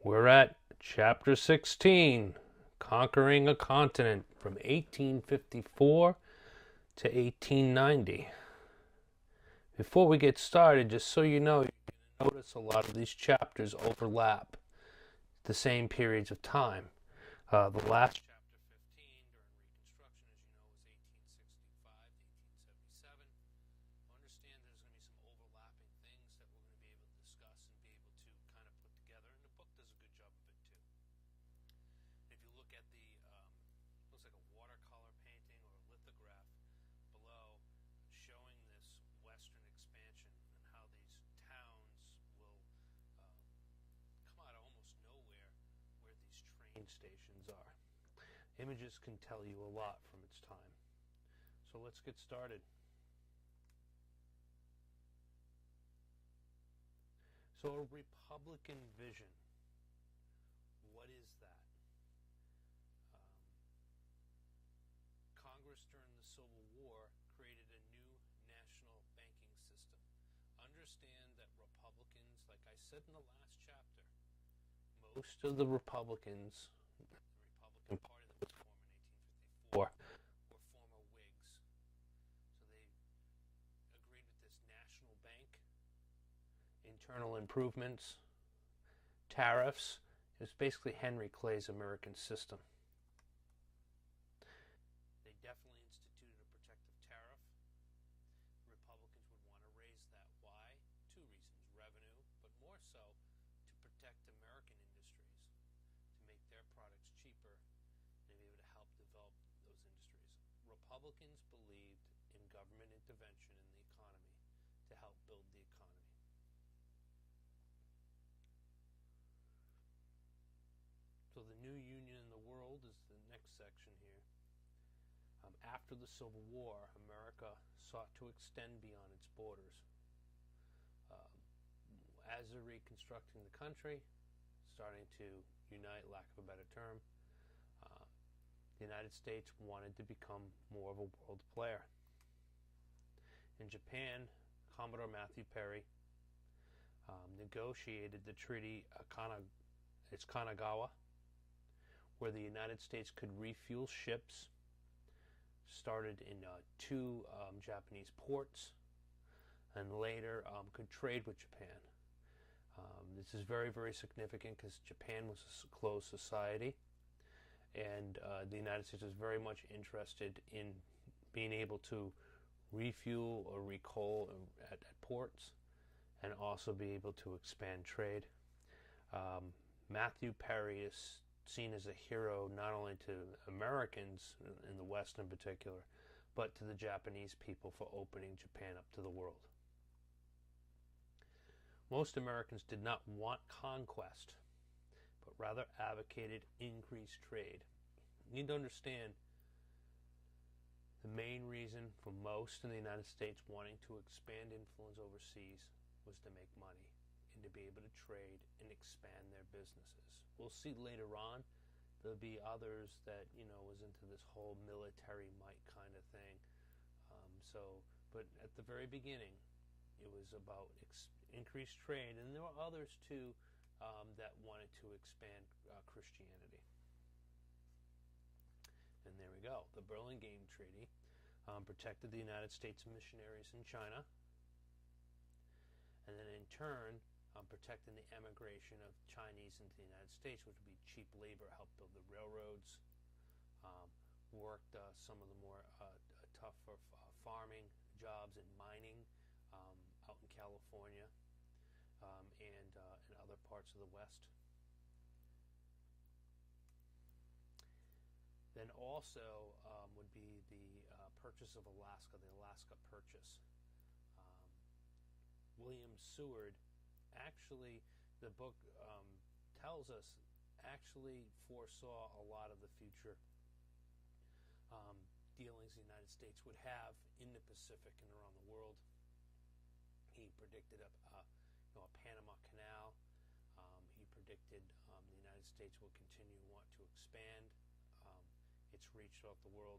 We're at Chapter 16, Conquering a Continent from 1854 to 1890. Before we get started, just so you know, you'll notice a lot of these chapters overlap the same periods of time. The last chapter 15 during Reconstruction, as you know, was 1865 to 1877. Understand there's going to be some overlapping things that we're going to be able to discuss and be able to kind of put together, and the book does a good job of it too. If you look at the, looks like a watercolor painting or a lithograph below, showing this western expansion and how these towns will come out of almost nowhere where these train stations are. Images can tell you a lot from its time. So let's get started. So a Republican vision, what is that? Congress during the Civil War created a new national banking system. Understand that Republicans, like I said in the last chapter, most of the Republicans, the Republican Party that was formed in 1854, were former Whigs. So they agreed with this national bank, internal improvements, tariffs. It was basically Henry Clay's American system. They definitely instituted a protective tariff. Republicans would want to raise that. Why? Two reasons: revenue, but more so to protect American industries, to make their products cheaper, and be able to help develop those industries. Republicans believed in government intervention in the economy to help build the economy. So the new union in the world is the next section here. After the Civil War, America sought to extend beyond its borders. As they're reconstructing the country, starting to unite, lack of a better term, the United States wanted to become more of a world player. In Japan, Commodore Matthew Perry negotiated the Treaty Kanagawa, where the United States could refuel ships, started in two Japanese ports, and later could trade with Japan. This is very, very significant because Japan was a closed society, and the United States was very much interested in being able to refuel or recoal at ports and also be able to expand trade. Matthew Perry is seen as a hero not only to Americans in the West in particular, but to the Japanese people for opening Japan up to the world. Most Americans did not want conquest, but rather advocated increased trade. You need to understand the main reason for most in the United States wanting to expand influence overseas was to make money and to be able to trade and expand their businesses. We'll see later on there'll be others that was into this whole military might kind of thing. But at the very beginning, it was about increased trade, and there were others too that wanted to expand Christianity. And there we go. The Burlingame Treaty protected the United States missionaries in China, and then in turn protecting the emigration of Chinese into the United States, which would be cheap labor, helped build the railroads, worked some of the more tougher farming jobs and mining out in California and in other parts of the West. Then also would be the purchase of Alaska, the Alaska Purchase. William Seward actually, the book tells us, actually foresaw a lot of the future dealings the United States would have in the Pacific and around the world. He predicted a Panama Canal. He predicted the United States will continue to want to expand its reach throughout the world.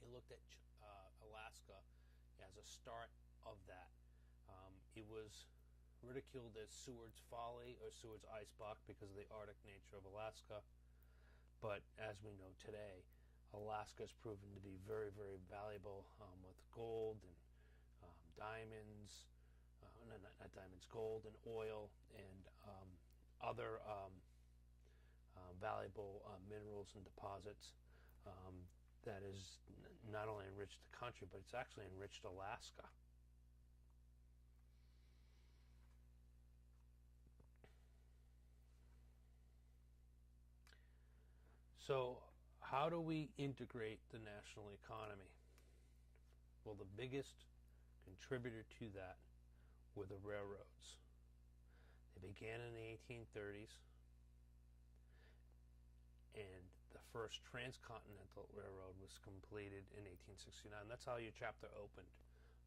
He looked at Alaska as a start of that. It was ridiculed as Seward's Folly or Seward's Icebox because of the Arctic nature of Alaska. But as we know today, Alaska has proven to be very, very valuable with gold and diamonds, not diamonds, gold and oil and other valuable minerals and deposits that has not only enriched the country, but it's actually enriched Alaska. So how do we integrate the national economy? Well, the biggest contributor to that were the railroads. They began in the 1830s, and the first transcontinental railroad was completed in 1869. That's how your chapter opened,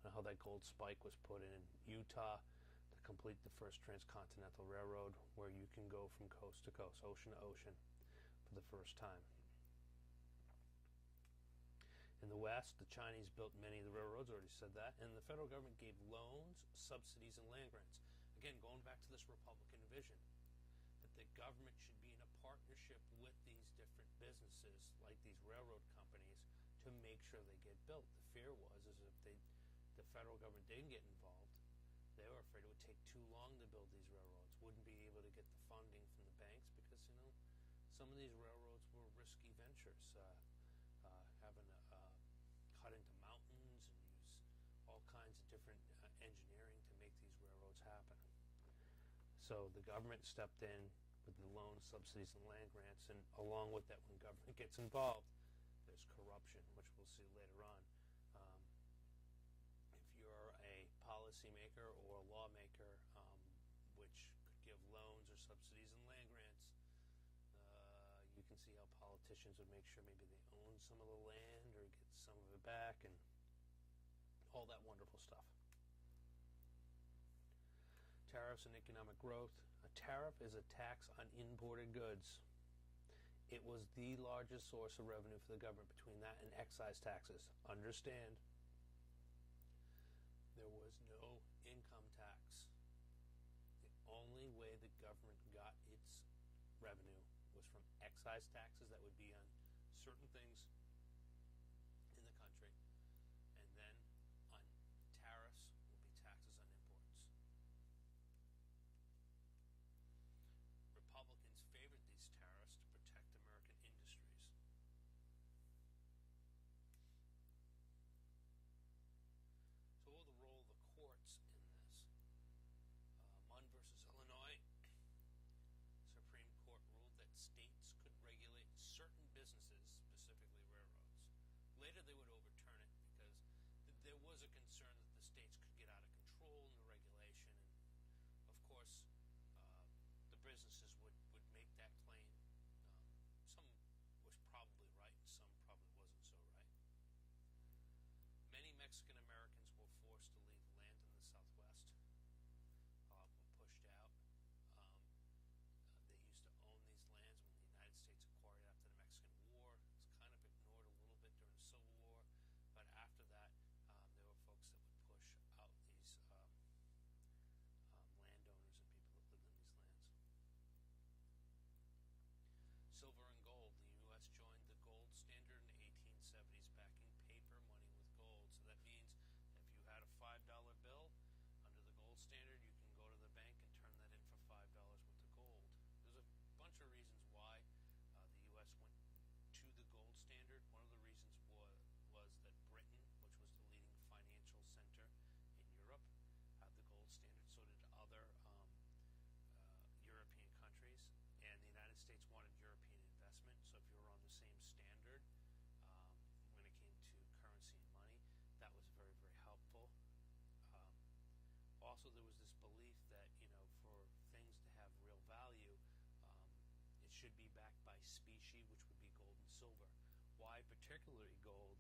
and how that gold spike was put in Utah to complete the first transcontinental railroad, where you can go from coast to coast, ocean to ocean, for the first time. In the West, the Chinese built many of the railroads, already said that, and the federal government gave loans, subsidies, and land grants. Again, going back to this Republican vision, that the government should be in a partnership with these different businesses, like these railroad companies, to make sure they get built. The fear was is if the federal government didn't get involved, they were afraid it would take too long to build these railroads, wouldn't be able to get the funding from the banks, because, some of these railroads were risky ventures, having to cut into mountains and use all kinds of different engineering to make these railroads happen. So the government stepped in with the loans, subsidies, and land grants, and along with that, when government gets involved, there's corruption, which we'll see later on. If you're a policymaker or a lawmaker, which could give loans or subsidies and land grants, you can see how politicians would make sure maybe they own some of the land or get some of it back and all that wonderful stuff. Tariffs and economic growth. A tariff is a tax on imported goods. It was the largest source of revenue for the government, between that and excise taxes. Understand, there was no income tax. The only way the government got its revenue was from excise taxes that would be on certain things in the country, and then on tariffs will be taxes on imports. Republicans favored these tariffs to protect American industries. So what was the role of the courts in this? Munn versus Illinois, Supreme Court ruled that states could regulate certain businesses, specifically railroads. Later they would overturn it because there was a concern that the states could get out of control in the regulation, and of course the businesses would make that claim. Some was probably right, and some probably wasn't so right. Many Mexican Americans were forced to leave land in the Southwest, were pushed out. They used to own these lands when the United States acquired after the Mexican War. It's kind of ignored a little bit during the Civil War, but after that, there were folks that would push out these landowners and people that lived in these lands. Silver and gold. The U.S. joined the gold standard in the 1870s, backing paper money with gold. So that means if you had a $5 bill under the gold standard, you can go to the bank and turn that in for $5 worth of gold. There's a bunch of reasons why the U.S. went to the gold standard. One of the reasons was that Britain, which was the leading financial center in Europe, had the gold standard. So did other European countries. And the United States wanted European investment. So if you were on the same standard when it came to currency and money, that was very, very helpful. Also, there was this belief that, for things to have real value, it should be backed by specie, which would be gold and silver. Why particularly gold?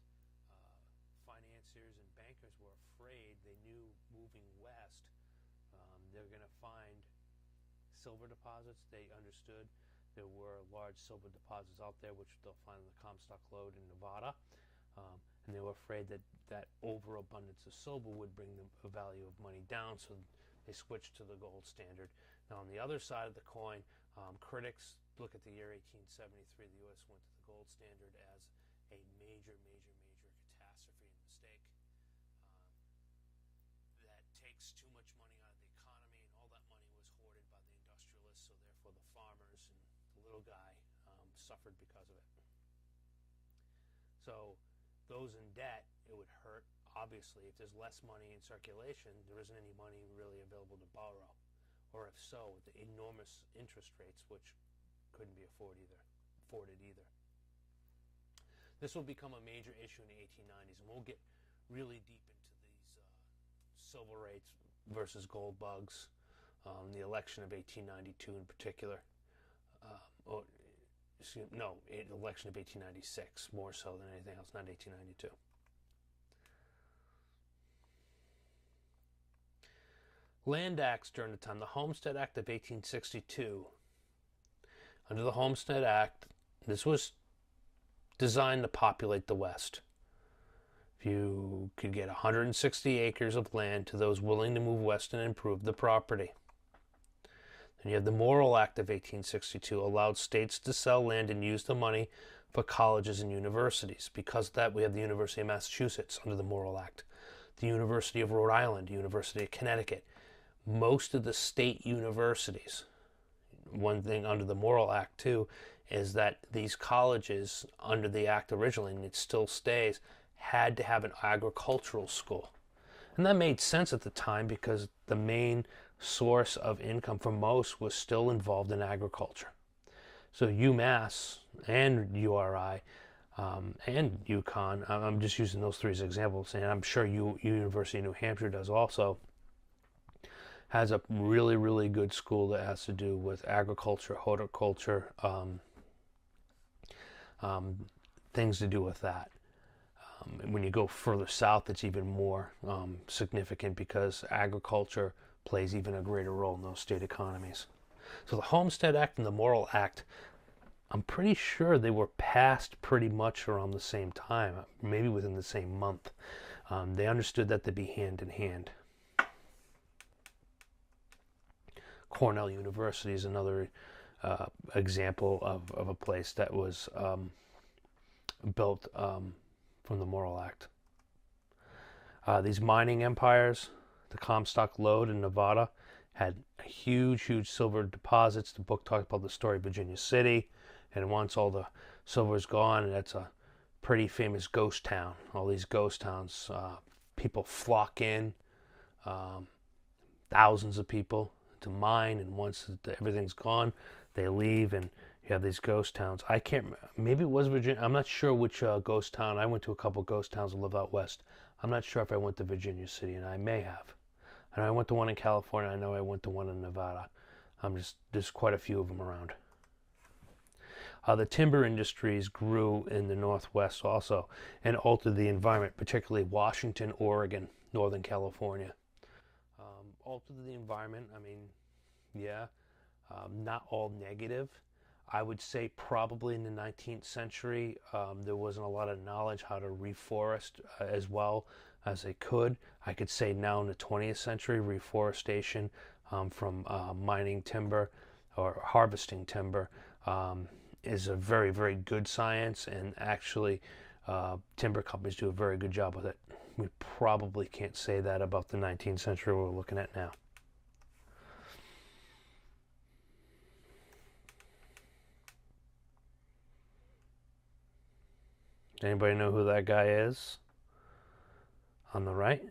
Financiers and bankers were afraid. They knew moving west, they're going to find silver deposits. They understood there were large silver deposits out there, which they'll find in the Comstock Lode in Nevada. And they were afraid that overabundance of silver would bring the value of money down, so they switched to the gold standard. Now, on the other side of the coin, critics look at the year 1873. The U.S. went to the gold standard as a major, major, major catastrophe and mistake that takes too much money out of the economy, and all that money was hoarded by the industrialists, so therefore the farmers and the little guy suffered because of it. So those in debt, it would hurt. Obviously, if there's less money in circulation, there isn't any money really available to borrow. Or if so, with the enormous interest rates, which couldn't be afforded either. This will become a major issue in the 1890s, and we'll get really deep into these silver rates versus gold bugs, the election of 1892 in particular. Election of 1896, more so than anything else, not 1892. Land Acts during the time. The Homestead Act of 1862. Under the Homestead Act, this was designed to populate the West. If you could get 160 acres of land to those willing to move west and improve the property. Then you have the Morrill Act of 1862, allowed states to sell land and use the money for colleges and universities. Because of that, we have the University of Massachusetts under the Morrill Act, the University of Rhode Island, the University of Connecticut. Most of the state universities, one thing under the Morrill Act too, is that these colleges under the act originally, and it still stays, had to have an agricultural school. And that made sense at the time because the main source of income for most was still involved in agriculture. So UMass and URI and UConn, I'm just using those three as examples, and I'm sure University of New Hampshire does also, has a really, really good school that has to do with agriculture, horticulture, things to do with that. When you go further south, it's even more significant because agriculture plays even a greater role in those state economies. So the Homestead Act and the Morrill Act, I'm pretty sure they were passed pretty much around the same time, maybe within the same month. They understood that they'd be hand in hand. Cornell University is another example of a place that was built from the Morrill Act. These mining empires, the Comstock Lode in Nevada, had huge, huge silver deposits. The book talked about the story of Virginia City, and once all the silver is gone, that's a pretty famous ghost town. All these ghost towns, people flock in, thousands of people to mine, and once everything's gone, they leave, and you have these ghost towns. I can't, maybe it was Virginia. I'm not sure which ghost town. I went to a couple ghost towns and live out west. I'm not sure if I went to Virginia City, and I may have. And I went to one in California. I know I went to one in Nevada. There's quite a few of them around. The timber industries grew in the Northwest also and altered the environment, particularly Washington, Oregon, Northern California. Altered the environment, not all negative. I would say probably in the 19th century, there wasn't a lot of knowledge how to reforest as well as they could. I could say now in the 20th century, reforestation from mining timber or harvesting timber is a very, very good science, and actually timber companies do a very good job with it. We probably can't say that about the 19th century we're looking at now. Anybody know who that guy is on the right?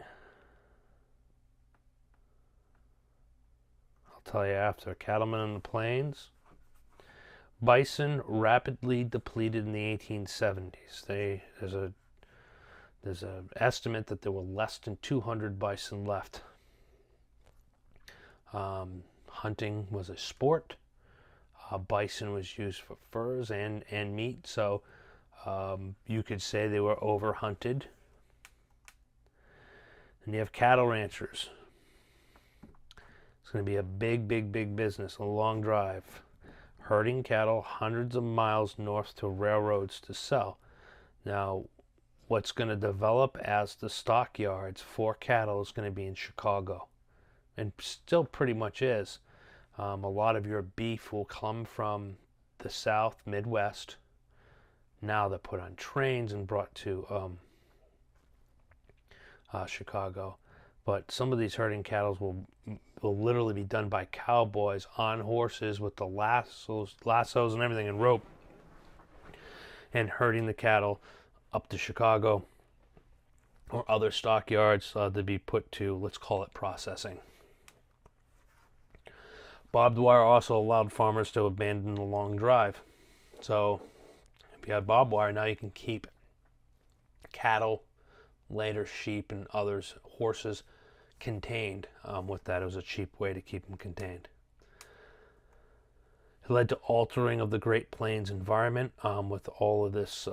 I'll tell you after. Cattlemen on the plains. Bison rapidly depleted in the 1870s. There's an estimate that there were less than 200 bison left. Hunting was a sport. Bison was used for furs and meat, so you could say they were overhunted. And you have cattle ranchers. It's going to be a big, big, big business, a long drive. Herding cattle hundreds of miles north to railroads to sell. Now, what's going to develop as the stockyards for cattle is going to be in Chicago and still pretty much is. A lot of your beef will come from the South, Midwest. Now they're put on trains and brought to Chicago. But some of these herding cattle will literally be done by cowboys on horses with the lassos and everything and rope, and herding the cattle up to Chicago or other stockyards to be put to, let's call it, processing. Barbed wire also allowed farmers to abandon the long drive. So if you have barbed wire, now you can keep cattle, later sheep and others, horses, contained. With that, it was a cheap way to keep them contained. It led to altering of the Great Plains environment with all of this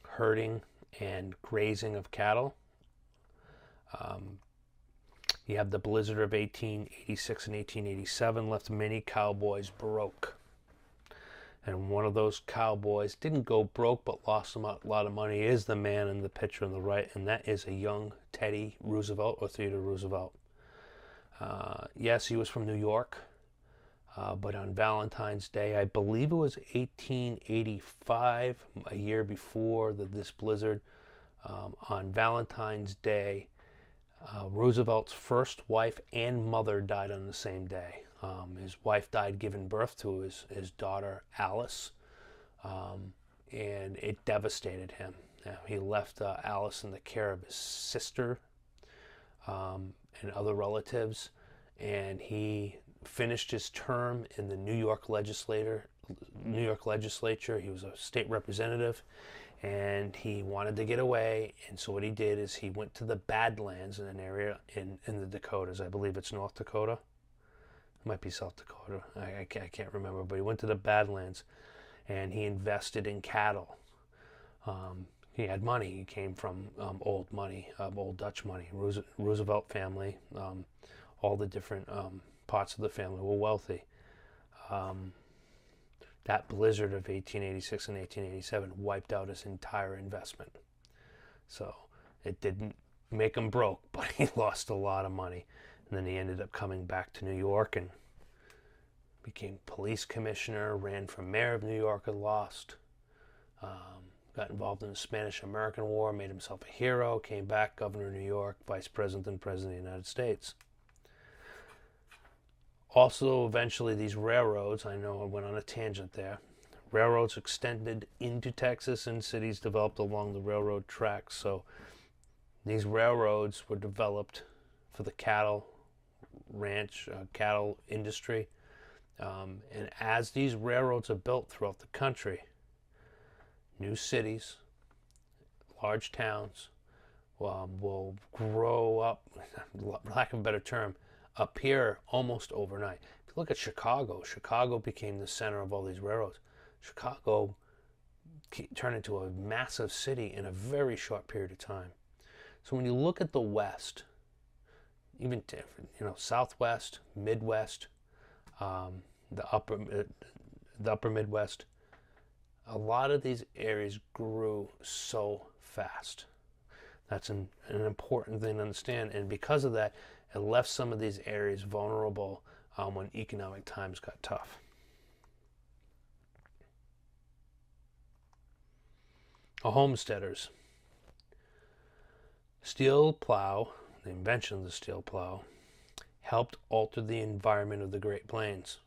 herding and grazing of cattle. You have the blizzard of 1886 and 1887 left many cowboys broke. And one of those cowboys didn't go broke but lost a lot of money is the man in the picture on the right, and that is a young Teddy Roosevelt, or Theodore Roosevelt. Yes, he was from New York, but on Valentine's Day, I believe it was 1885, a year before this blizzard, on Valentine's Day, Roosevelt's first wife and mother died on the same day. His wife died giving birth to his daughter Alice, and it devastated him. He left Alice in the care of his sister and other relatives, and he finished his term in the New York legislature. He was a state representative, and he wanted to get away, and so what he did is he went to the Badlands in an area in the Dakotas. I believe it's North Dakota. It might be South Dakota. I can't remember, but he went to the Badlands, and he invested in cattle. He had money. He came from old money, old Dutch money. Roosevelt family, all the different parts of the family were wealthy. That blizzard of 1886 and 1887 wiped out his entire investment. So it didn't make him broke, but he lost a lot of money. And then he ended up coming back to New York and became police commissioner, ran for mayor of New York and lost. Got involved in the Spanish-American War, made himself a hero, came back, governor of New York, vice president and president of the United States. Also, eventually, these railroads, I know I went on a tangent there, railroads extended into Texas and cities developed along the railroad tracks. So these railroads were developed for the cattle cattle industry. And as these railroads are built throughout the country, new cities, large towns will grow up, lack of a better term, appear almost overnight. If you look at Chicago, Chicago became the center of all these railroads. Chicago turned into a massive city in a very short period of time. So when you look at the West, even Southwest, Midwest, the upper Midwest, a lot of these areas grew so fast. That's an important thing to understand, and because of that, it left some of these areas vulnerable when economic times got tough. Homesteaders. Steel plow, the invention of the steel plow, helped alter the environment of the Great Plains.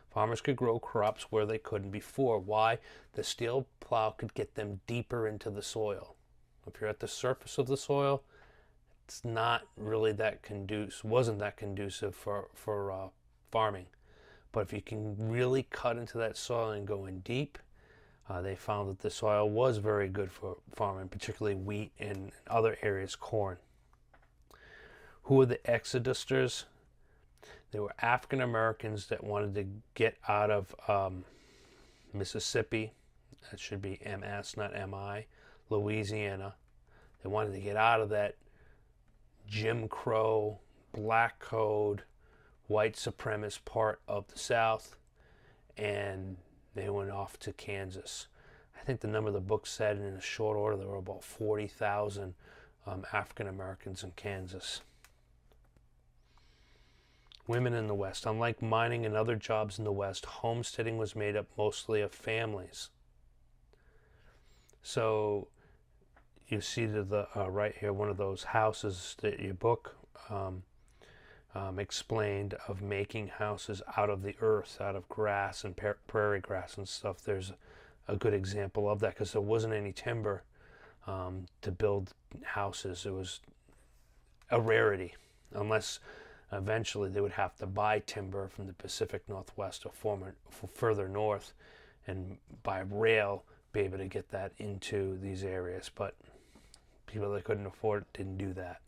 Farmers could grow crops where they couldn't before. Why? The steel plow could get them deeper into the soil. If you're at the surface of the soil, it's not really that wasn't that conducive for farming. But if you can really cut into that soil and go in deep, they found that the soil was very good for farming, particularly wheat and other areas, corn. Who were the exodusters? They were African Americans that wanted to get out of Mississippi. That should be MS, not MI. Louisiana. They wanted to get out of that Jim Crow, black code, white supremacist part of the South, and they went off to Kansas. I think the number of the book said in a short order there were about 40,000 African Americans in Kansas. Women in the West. Unlike mining and other jobs in the West, homesteading was made up mostly of families. So you see to the right here, one of those houses that your book explained, of making houses out of the earth, out of grass and prairie grass and stuff. There's a good example of that, because there wasn't any timber to build houses. It was a rarity, unless eventually they would have to buy timber from the Pacific Northwest or further north, and by rail be able to get that into these areas. But people that couldn't afford it didn't do that.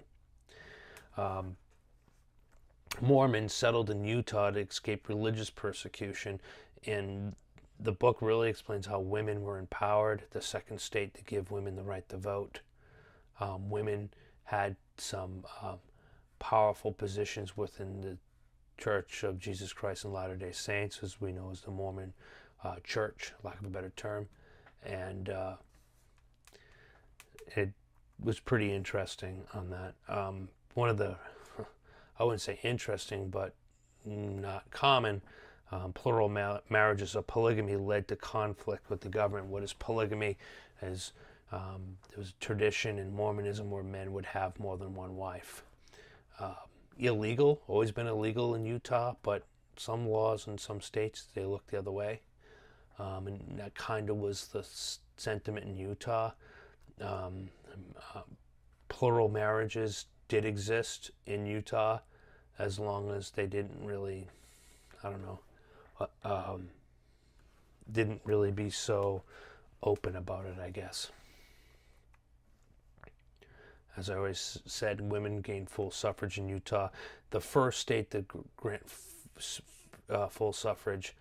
Mormons settled in Utah to escape religious persecution, and the book really explains how women were empowered, the second state to give women the right to vote. Women had some powerful positions within the Church of Jesus Christ and Latter-day Saints, as we know as the Mormon Church, lack of a better term. And it was pretty interesting on that. One of the, I wouldn't say interesting, but not common, plural marriages of polygamy led to conflict with the government. What is polygamy? As there was a tradition in Mormonism where men would have more than one wife. Illegal, always been illegal in Utah, but some laws in some states, they look the other way. And that kind of was the sentiment in Utah. Plural marriages did exist in Utah, as long as they didn't really, didn't really be so open about it, I guess. As I always said, women gained full suffrage in Utah. The first state to grant full suffrage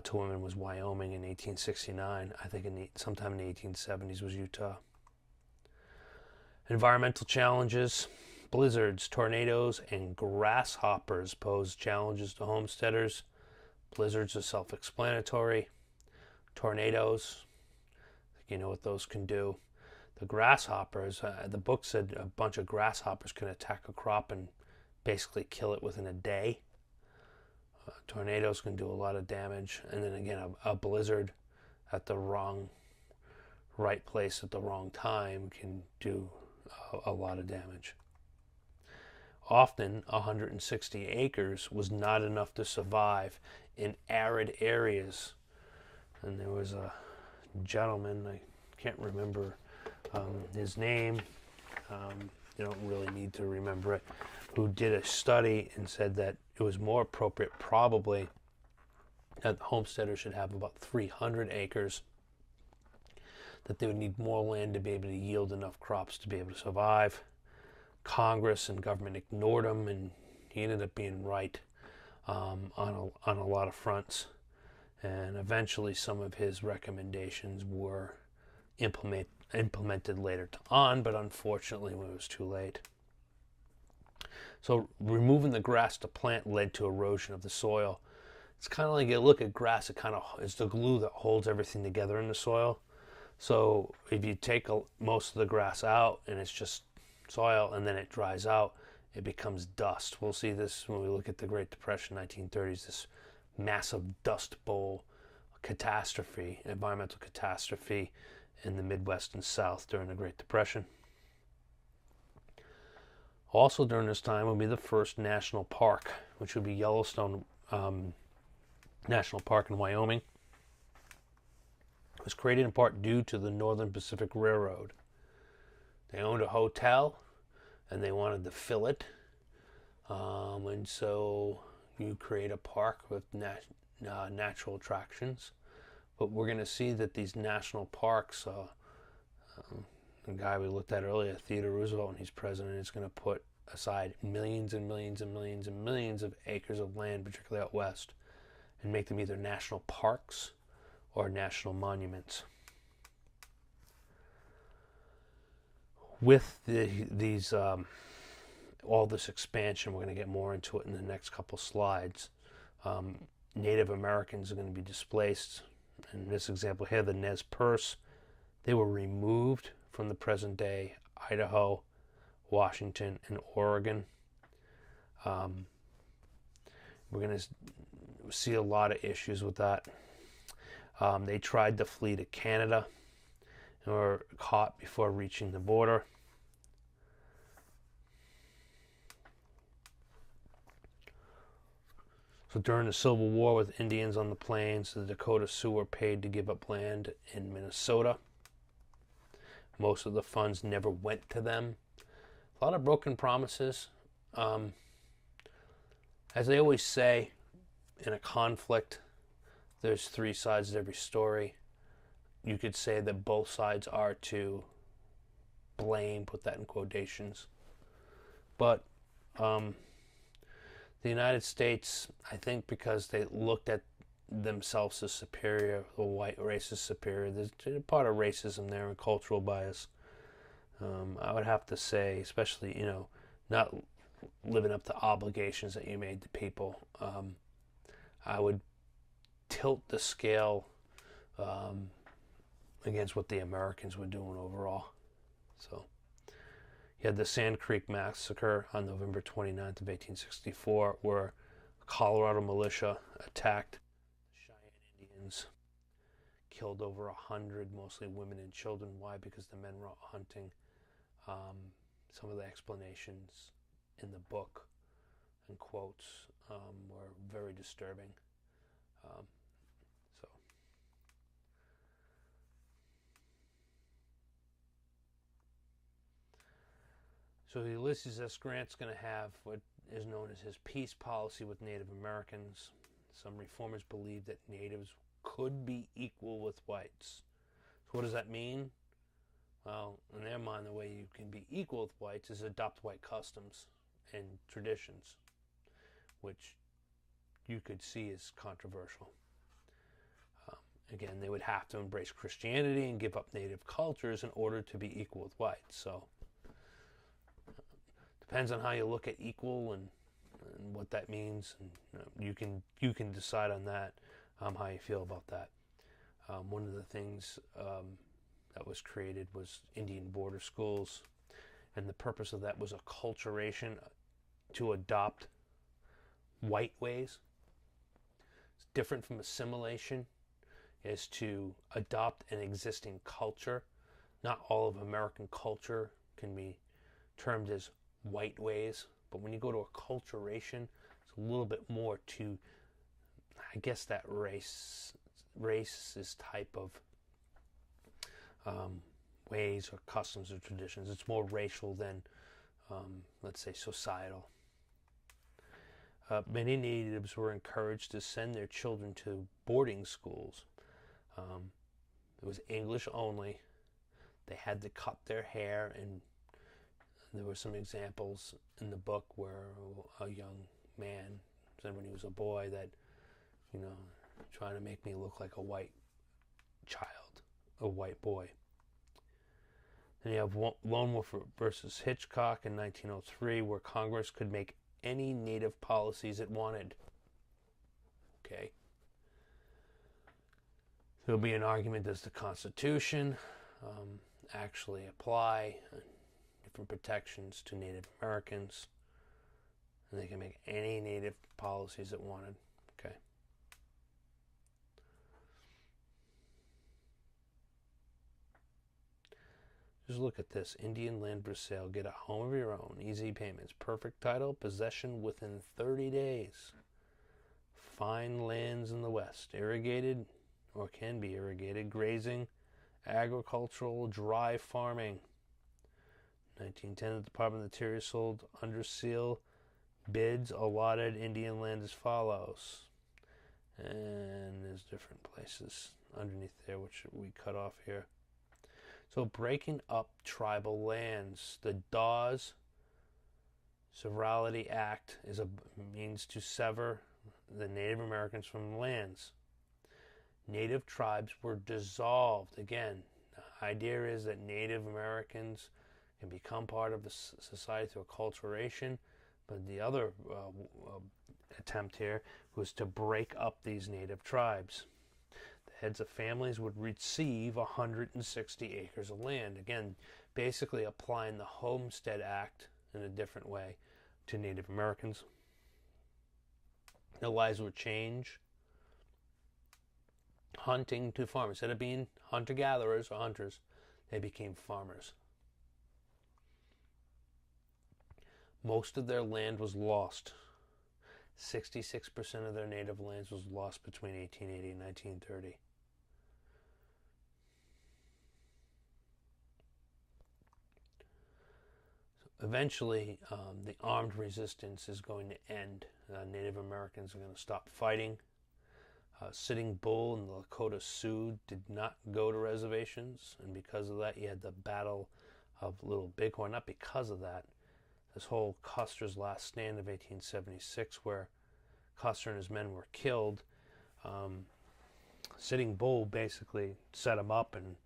to women was Wyoming in 1869. I think sometime in the 1870s was Utah. Environmental challenges. Blizzards, tornadoes, and grasshoppers pose challenges to homesteaders. Blizzards are self-explanatory. Tornadoes, you know what those can do. The grasshoppers, the book said a bunch of grasshoppers can attack a crop and basically kill it within a day. Tornadoes can do a lot of damage. And then again, a blizzard at the right place at the wrong time can do a lot of damage. Often 160 acres was not enough to survive in arid areas. And there was a gentleman, I can't remember his name, you don't really need to remember it, who did a study and said that it was more appropriate probably that the homesteader should have about 300 acres, that they would need more land to be able to yield enough crops to be able to survive. Congress and government ignored him, and he ended up being right on a lot of fronts. And eventually some of his recommendations were implemented later on, but unfortunately when it was too late. So removing the grass to plant led to erosion of the soil. It's kind of like you look at grass, it kind of is the glue that holds everything together in the soil. So if you take most of the grass out and it's just soil and then it dries out, it becomes dust. We'll see this when we look at the Great Depression, 1930s, this massive dust bowl catastrophe, environmental catastrophe in the Midwest and South during the Great Depression. Also during this time will be the first national park, which would be Yellowstone National Park in Wyoming. It was created in part due to the Northern Pacific Railroad. They owned a hotel and they wanted to fill it, and so you create a park with natural attractions. But we're going to see that these national parks, the guy we looked at earlier, Theodore Roosevelt, when he's president, is going to put aside millions and millions and millions and millions of acres of land, particularly out west, and make them either national parks or national monuments. With these all this expansion, we're going to get more into it in the next couple slides. Native Americans are going to be displaced. In this example here, the Nez Perce, they were removed from the present day Idaho, Washington, and Oregon. We're going to see a lot of issues with that. They tried to flee to Canada and were caught before reaching the border. So during the Civil War with Indians on the plains, the Dakota Sioux were paid to give up land in Minnesota. Most of the funds never went to them. A lot of broken promises. As they always say, in a conflict, there's three sides to every story. You could say that both sides are to blame, put that in quotations. But the United States, I think because they looked at themselves as superior, the white race is superior, there's a part of racism there and cultural bias. I would have to say, especially, not living up to obligations that you made to people. I would tilt the scale against what the Americans were doing overall. So you had the Sand Creek Massacre on November 29th of 1864, where a Colorado militia attacked the Cheyenne Indians, killed over 100, mostly women and children. Why? Because the men were out hunting. Some of the explanations in the book and quotes were very disturbing. So Ulysses S. Grant's going to have what is known as his peace policy with Native Americans. Some reformers believe that natives could be equal with whites. So what does that mean? Well, in their mind, the way you can be equal with whites is adopt white customs and traditions, which you could see as controversial. Again, they would have to embrace Christianity and give up native cultures in order to be equal with whites. So depends on how you look at equal and what that means, and you can decide on that, how you feel about that. One of the things that was created was Indian border schools, and the purpose of that was acculturation, to adopt white ways. It's different from assimilation, is to adopt an existing culture. Not all of American culture can be termed as white ways, but when you go to acculturation, it's a little bit more to, I guess, that racist type of ways or customs or traditions. It's more racial than, let's say, societal. Many natives were encouraged to send their children to boarding schools. It was English only. They had to cut their hair, and there were some examples in the book where a young man said when he was a boy that, trying to make me look like a white child, a white boy. Then you have Lone Wolf versus Hitchcock in 1903, where Congress could make any native policies it wanted. Okay. There'll be an argument, does the Constitution actually apply different protections to Native Americans? And they can make any native policies it wanted. Okay. Just look at this. Indian land for sale. Get a home of your own. Easy payments. Perfect title. Possession within 30 days. Fine lands in the West. Irrigated or can be irrigated. Grazing. Agricultural. Dry farming. 1910, the Department of the Interior sold under seal bids allotted Indian land as follows. And there's different places underneath there, which we cut off here. So breaking up tribal lands. The Dawes Act is a means to sever the Native Americans from lands. Native tribes were dissolved. Again, the idea is that Native Americans can become part of the society through acculturation, but the other attempt here was to break up these native tribes. The heads of families would receive 160 acres of land. Again, basically applying the Homestead Act in a different way to Native Americans. Their lives would change. Hunting to farmers. Instead of being hunter-gatherers or hunters, they became farmers. Most of their land was lost. 66% of their native lands was lost between 1880 and 1930. Eventually, the armed resistance is going to end. Native Americans are going to stop fighting. Sitting Bull and the Lakota Sioux did not go to reservations, and because of that, you had the Battle of Little Bighorn. Not because of that, this whole Custer's Last Stand of 1876, where Custer and his men were killed. Sitting Bull basically set him up, and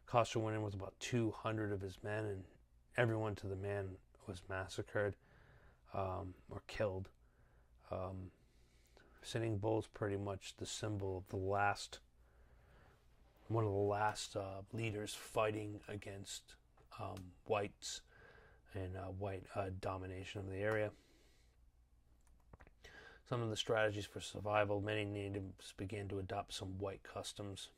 Custer went in with about 200 of his men, and everyone to the man was massacred or killed. Sitting Bull's pretty much the symbol of one of the last leaders fighting against whites and white domination of the area. Some of the strategies for survival, many natives began to adopt some white customs.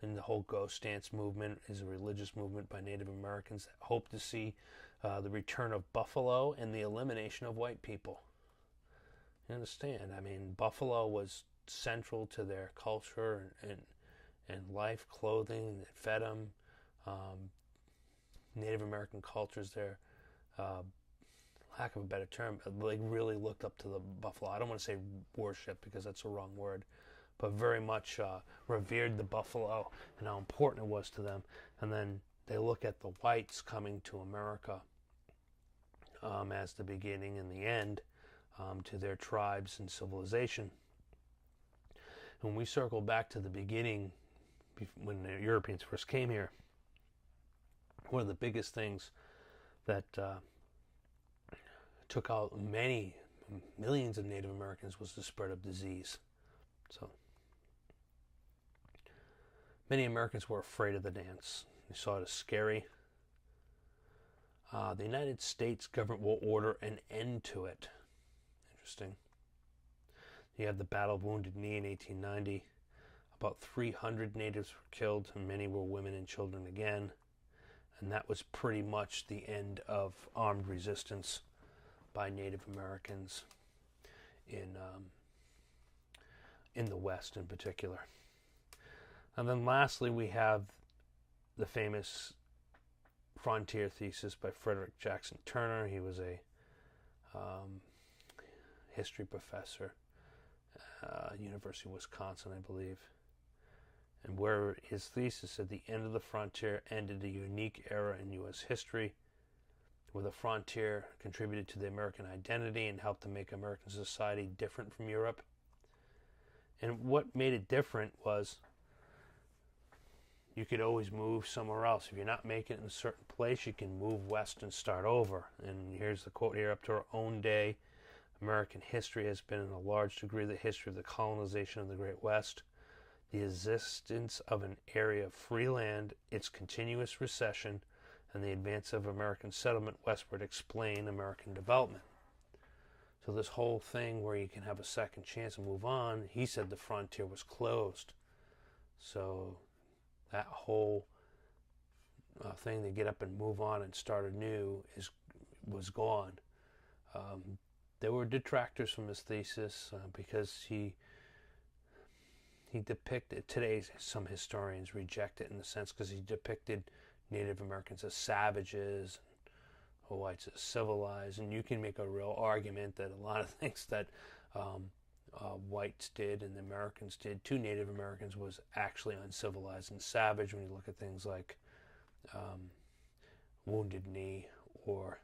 Then the whole ghost dance movement is a religious movement by Native Americans that hope to see the return of buffalo and the elimination of white people. You understand? I mean, buffalo was central to their culture and life, clothing that fed them. Native American cultures there, lack of a better term, like really looked up to the buffalo. I don't want to say worship because that's the wrong word, but very much revered the buffalo and how important it was to them. And then they look at the whites coming to America as the beginning and the end to their tribes and civilization. When we circle back to the beginning, when the Europeans first came here, one of the biggest things that took out millions of Native Americans was the spread of disease. So many Americans were afraid of the dance. They saw it as scary. The United States government will order an end to it. Interesting. You had the Battle of Wounded Knee in 1890. About 300 natives were killed, and many were women and children again. And that was pretty much the end of armed resistance by Native Americans in the West in particular. And then lastly, we have the famous Frontier Thesis by Frederick Jackson Turner. He was a history professor at University of Wisconsin, I believe. And where his thesis said the end of the frontier ended a unique era in U.S. history, where the frontier contributed to the American identity and helped to make American society different from Europe. And what made it different was you could always move somewhere else. If you're not making it in a certain place, you can move west and start over. And here's the quote here: up to our own day, American history has been in a large degree the history of the colonization of the Great West. The existence of an area of free land, its continuous recession, and the advance of American settlement westward explain American development. So this whole thing where you can have a second chance and move on, he said the frontier was closed. So that whole thing to get up and move on and start anew was gone. There were detractors from his thesis because he depicted, today some historians reject it in the sense because he depicted Native Americans as savages and whites as civilized, and you can make a real argument that a lot of things that whites did and the Americans did to Native Americans was actually uncivilized and savage when you look at things like Wounded Knee or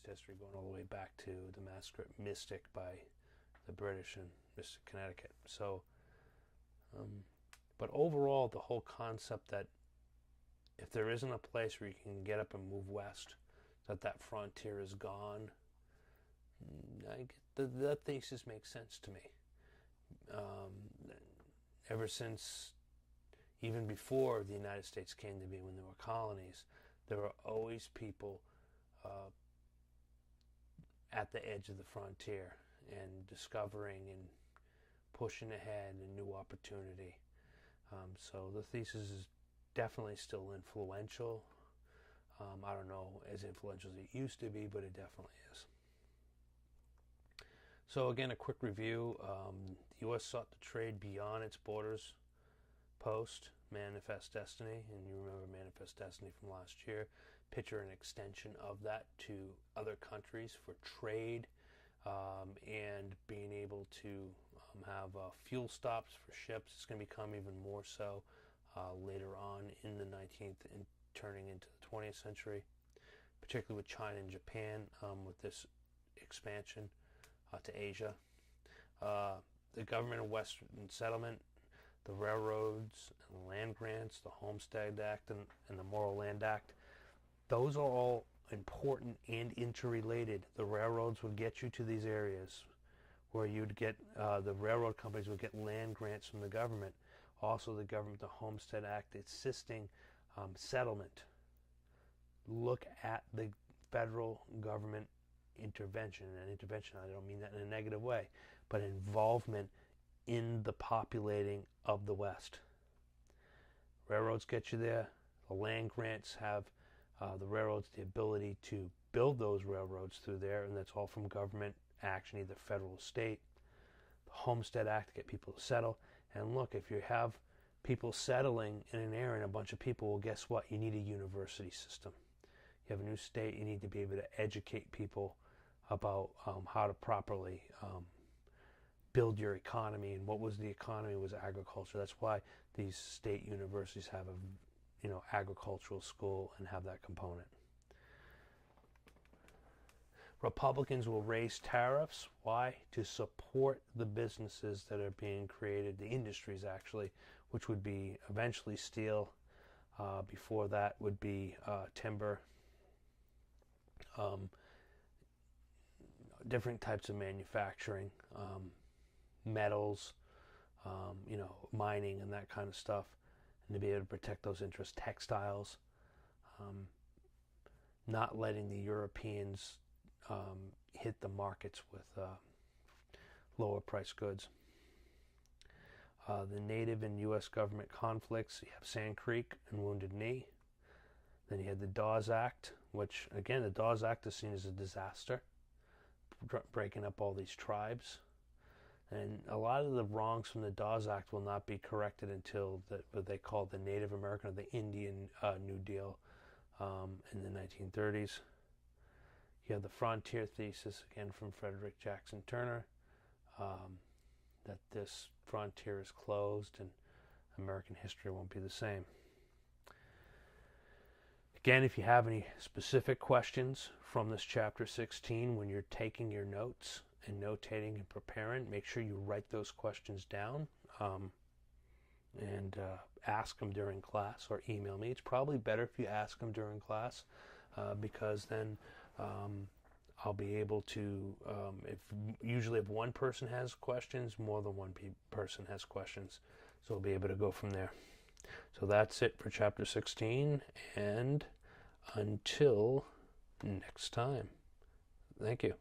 history, going all the way back to the massacre at Mystic by the British in Mystic, Connecticut. So, but overall, the whole concept that if there isn't a place where you can get up and move west, that frontier is gone, that thesis makes sense to me. Ever since, even before the United States came to be, when there were colonies, there were always people at the edge of the frontier and discovering and pushing ahead a new opportunity. So the thesis is definitely still influential. I don't know as influential as it used to be, but it definitely is. So again, a quick review. The U.S. sought to trade beyond its borders post Manifest Destiny, and you remember Manifest Destiny from last year. Picture an extension of that to other countries for trade, and being able to have fuel stops for ships. It's going to become even more so later on in the 19th and turning into the 20th century, particularly with China and Japan, with this expansion to Asia. The government of Western settlement, the railroads and the land grants, the Homestead Act and the Morrill Land Act, those are all important and interrelated. The railroads would get you to these areas where you'd get, the railroad companies would get land grants from the government. Also the government, the Homestead Act, assisting settlement. Look at the federal government intervention. And intervention, I don't mean that in a negative way, but involvement in the populating of the West. Railroads get you there. The land grants have the railroads the ability to build those railroads through there, and that's all from government action, either federal or state. The Homestead Act to get people to settle. And look, if you have people settling in an area and a bunch of people, well, guess what? You need a university system. You have a new state, you need to be able to educate people about how to properly build your economy. And what was the economy? It was agriculture. That's why these state universities have a agricultural school and have that component. Republicans will raise tariffs. Why? To support the businesses that are being created, the industries actually, which would be eventually steel. Before that would be timber. Different types of manufacturing, metals, mining and that kind of stuff, and to be able to protect those interests. Textiles, not letting the Europeans hit the markets with lower priced goods. The Native and U.S. government conflicts, you have Sand Creek and Wounded Knee. Then you had the Dawes Act, which, again, the Dawes Act is seen as a disaster, breaking up all these tribes. And a lot of the wrongs from the Dawes Act will not be corrected until what they call the Native American or the Indian New Deal in the 1930s. You have the Frontier Thesis, again from Frederick Jackson Turner, that this frontier is closed and American history won't be the same. Again, if you have any specific questions from this chapter 16 when you're taking your notes and notating and preparing, make sure you write those questions down and ask them during class or email me. It's probably better if you ask them during class because then I'll be able to, usually if one person has questions, more than one person has questions. So I'll be able to go from there. So that's it for chapter 16, and until next time, thank you.